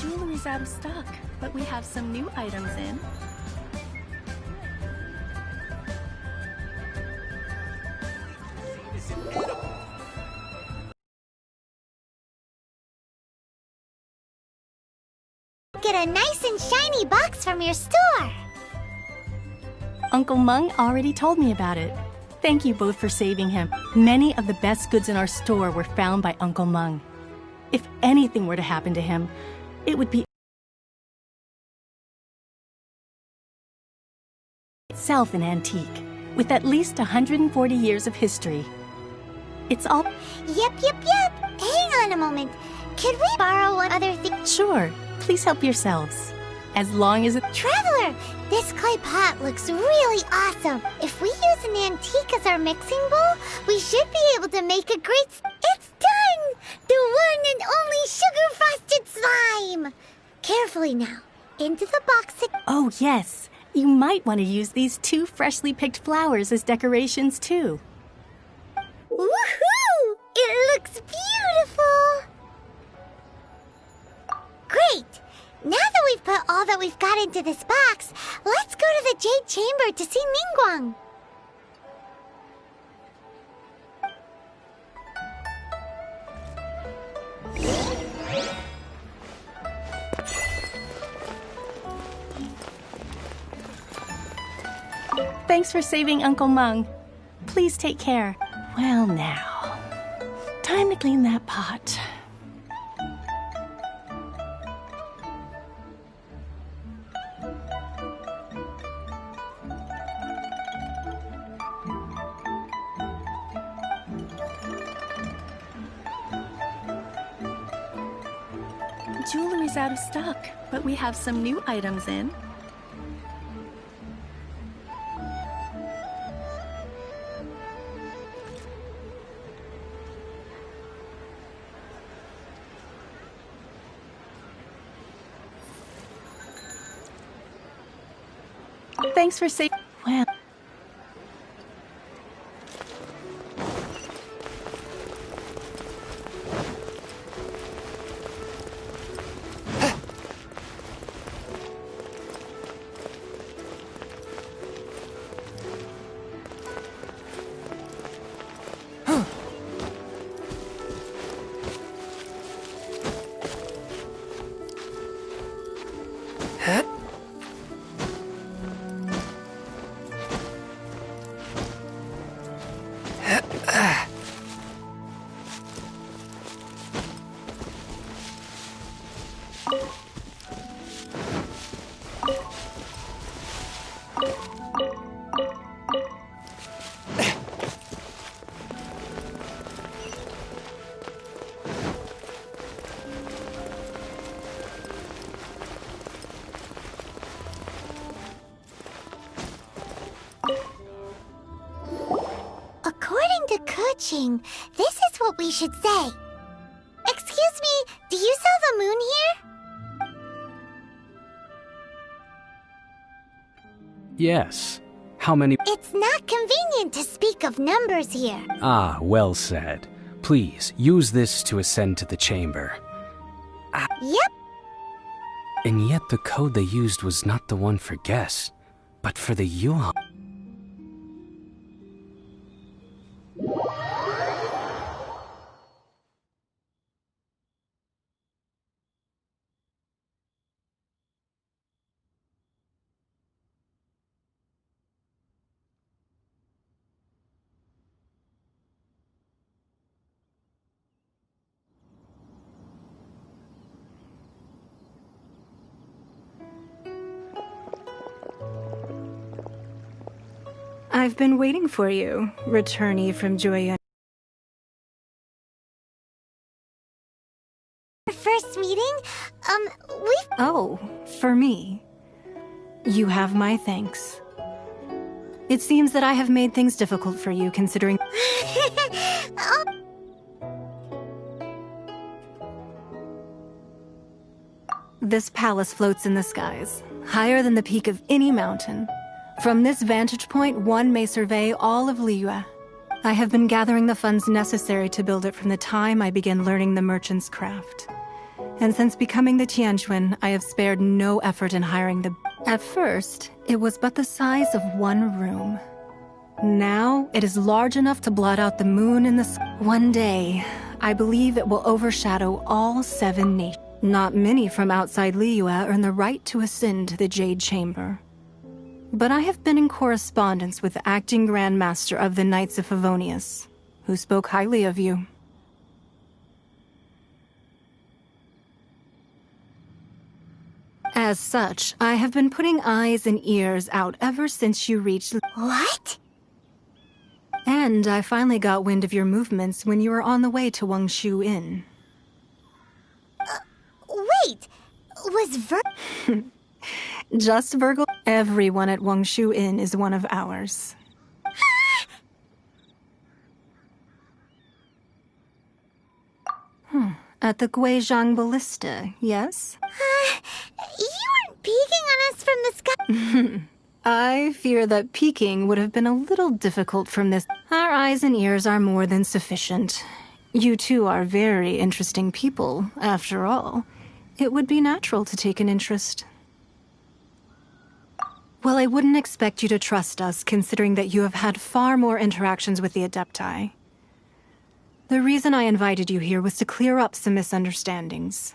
Jewelry's out of stock, but we have some new items in. Get a nice and shiny box from your store. Uncle Mung already told me about it. Thank you both for saving him. Many of the best goods in our store were found by Uncle Mung. If anything were to happen to him, it would be itself an antique, with at least 140 years of history. It's all... Yep. Hang on a moment. Could we borrow one other thing? Sure, please help yourselves. As long as it... Traveler, this clay pot looks really awesome. If we use an antique as our mixing bowl, we should be able to make a great... It's done! The one and only sugar-frosted slime! Carefully now. Into the box... Oh, yes. You might want to use these 2 freshly picked flowers as decorations, too. Woohoo! It looks beautiful! Great! Now that we've put all that we've got into this box, let's go to the Jade Chamber to see Ningguang. Thanks for saving Uncle Mung. Please take care. Well now, time to clean that pot. Jewelry's out of stock, but we have some new items in. Thanks for saying... Well... According to Kuching, this is what we should say. Excuse me, do you sell the moon here? Yes. How many... It's not convenient to speak of numbers here. Ah, well said. Please, use this to ascend to the chamber. Yep. And yet the code they used was not the one for guests, but for the Yuan. I've been waiting for you, returnee from Joya. First meeting? We've... Oh, for me. You have my thanks. It seems that I have made things difficult for you, considering... Oh. This palace floats in the skies, higher than the peak of any mountain. From this vantage point, one may survey all of Liyue. I have been gathering the funds necessary to build it from the time I began learning the merchant's craft. And since becoming the Tianquan, I have spared no effort in hiring the... At first, it was but the size of one room. Now, it is large enough to blot out the moon in the sky. One day, I believe it will overshadow all 7 nations. Not many from outside Liyue earn the right to ascend to the Jade Chamber. But I have been in correspondence with the acting Grand Master of the Knights of Favonius, who spoke highly of you. As such, I have been putting eyes and ears out ever since you reached... What? And I finally got wind of your movements when you were on the way to Wangshu Inn. Wait! Was Just Virgil? Everyone at Wangshu Inn is one of ours. At the Guizhang Ballista, yes? You weren't peeking on us from the sky. I fear that peeking would have been a little difficult from this. Our eyes and ears are more than sufficient. You two are very interesting people, after all. It would be natural to take an interest. Well, I wouldn't expect you to trust us, considering that you have had far more interactions with the Adepti. The reason I invited you here was to clear up some misunderstandings.